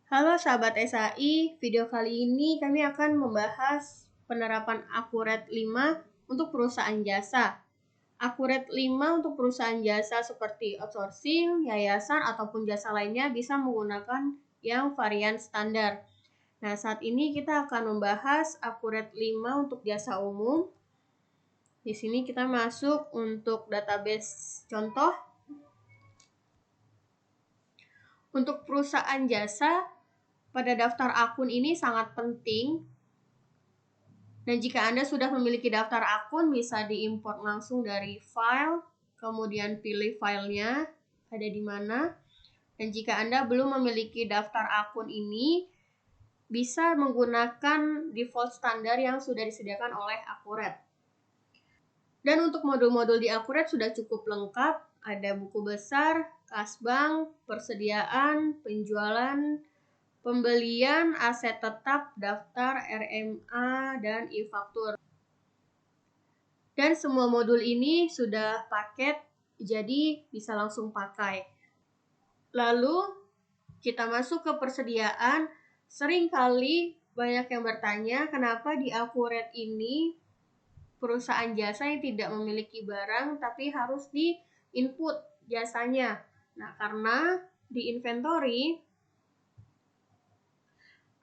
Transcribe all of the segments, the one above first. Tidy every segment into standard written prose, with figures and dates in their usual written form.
Halo sahabat SAI, video kali ini kami akan membahas penerapan Akuret 5 untuk perusahaan jasa. Akuret 5 untuk perusahaan jasa seperti outsourcing, yayasan, ataupun jasa lainnya bisa menggunakan yang varian standar. Nah, saat ini kita akan membahas Akuret 5 untuk jasa umum. Di sini kita masuk untuk database contoh. Untuk perusahaan jasa, pada daftar akun ini sangat penting. Dan jika Anda sudah memiliki daftar akun, bisa diimport langsung dari file, kemudian pilih filenya ada di mana. Dan jika Anda belum memiliki daftar akun ini, bisa menggunakan default standar yang sudah disediakan oleh Akuret. Dan untuk modul-modul di Akuret sudah cukup lengkap, ada buku besar, kas bank, persediaan, penjualan, pembelian, aset tetap, daftar, RMA, dan e-faktur. Dan semua modul ini sudah paket, jadi bisa langsung pakai. Lalu kita masuk ke persediaan. Seringkali banyak yang bertanya kenapa di Akuret ini perusahaan jasa yang tidak memiliki barang tapi harus di input jasanya. Nah, karena di inventory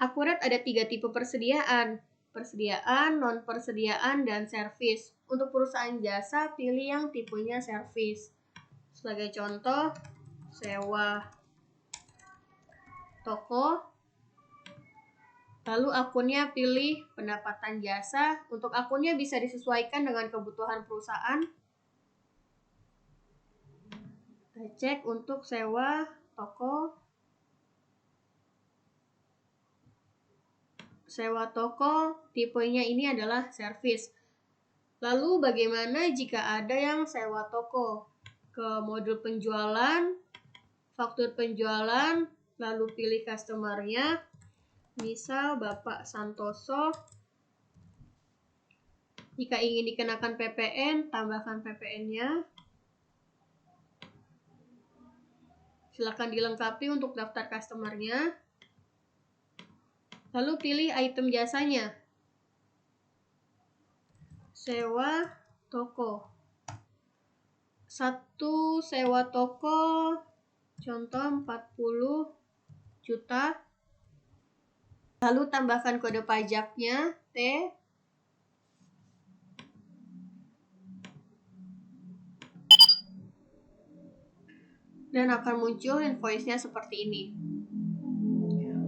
Akuret ada 3 tipe persediaan: persediaan, non-persediaan, dan servis. Untuk perusahaan jasa, pilih yang tipenya servis. Sebagai contoh, sewa toko. Lalu akunnya pilih pendapatan jasa. Untuk akunnya bisa disesuaikan dengan kebutuhan perusahaan. Kita cek untuk sewa toko. Sewa toko, tipenya ini adalah servis. Lalu bagaimana jika ada yang sewa toko? Ke modul penjualan, faktur penjualan, lalu pilih customer-nya. Misal Bapak Santoso. Jika ingin dikenakan PPN, tambahkan PPN-nya. Silakan dilengkapi untuk daftar customer-nya. Lalu pilih item jasanya. Sewa toko. 1 sewa toko, contoh 40 juta. Lalu tambahkan kode pajaknya, T. Dan akan muncul invoice-nya seperti ini.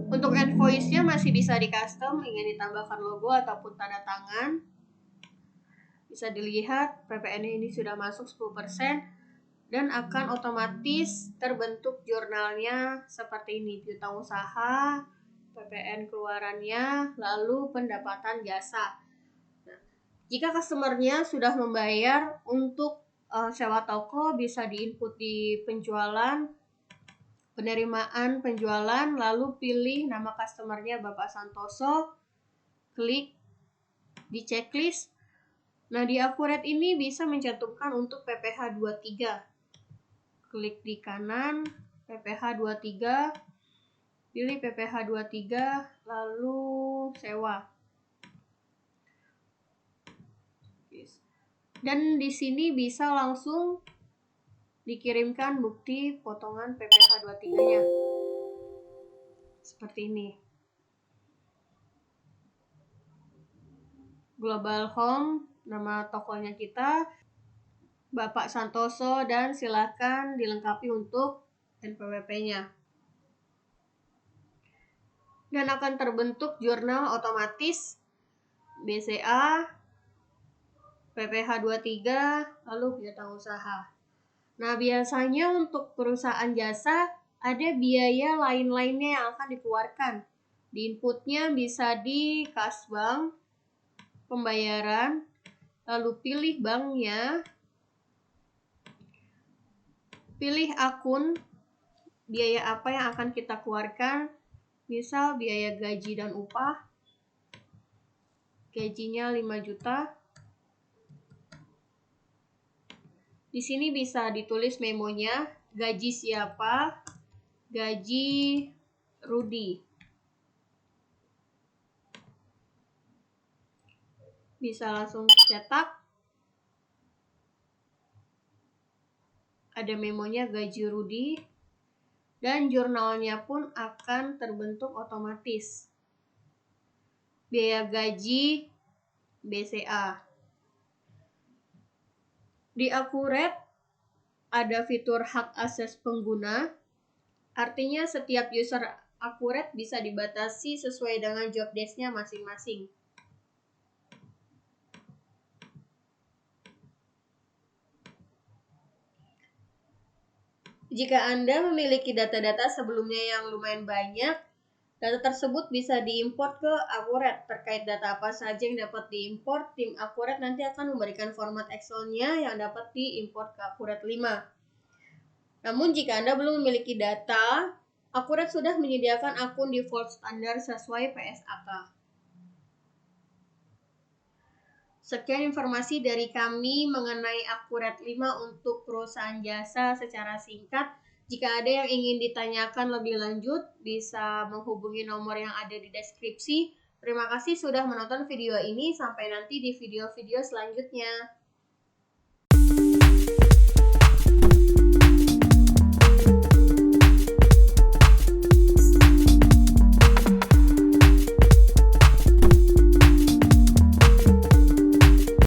Untuk invoice-nya masih bisa di custom, ingin ditambahkan logo ataupun tanda tangan. Bisa dilihat PPN ini sudah masuk 10% dan akan otomatis terbentuk jurnalnya seperti ini: piutang usaha, PPN keluarannya, lalu pendapatan jasa. Nah, jika customer-nya sudah membayar untuk sewa toko, bisa diinput di penjualan, penerimaan penjualan, lalu pilih nama customer-nya Bapak Santoso, klik di checklist. Nah, di Akuret ini bisa mencantumkan untuk PPh 23. Klik di kanan, PPh 23, pilih PPh 23, lalu sewa. Dan di sini bisa langsung dikirimkan bukti potongan PPh 23-nya. Seperti ini. Global Home, nama tokonya kita, Bapak Santoso, dan silakan dilengkapi untuk NPWP-nya. Dan akan terbentuk jurnal otomatis BCA, PPh 23, lalu piutang usaha. Nah, biasanya untuk perusahaan jasa ada biaya lain-lainnya yang akan dikeluarkan. Di inputnya bisa di kas bank, pembayaran, lalu pilih banknya, pilih akun, biaya apa yang akan kita keluarkan. Misal biaya gaji dan upah, gajinya 5 juta. Di sini bisa ditulis memonya, gaji siapa, gaji Rudi. Bisa langsung cetak. Ada memonya gaji Rudi. Dan jurnalnya pun akan terbentuk otomatis. Biaya gaji BCA. Di Akuret ada fitur hak akses pengguna. Artinya setiap user Akuret bisa dibatasi sesuai dengan job desk-nya masing-masing. Jika Anda memiliki data-data sebelumnya yang lumayan banyak, data tersebut bisa diimport ke Akuret. Terkait data apa saja yang dapat diimport, tim Akuret nanti akan memberikan format Excel-nya yang dapat diimport ke Akuret 5. Namun jika Anda belum memiliki data, Akuret sudah menyediakan akun default standar sesuai PSAK. Sekian informasi dari kami mengenai Akuret 5 untuk perusahaan jasa secara singkat. Jika ada yang ingin ditanyakan lebih lanjut, bisa menghubungi nomor yang ada di deskripsi. Terima kasih sudah menonton video ini. Sampai nanti di video-video selanjutnya.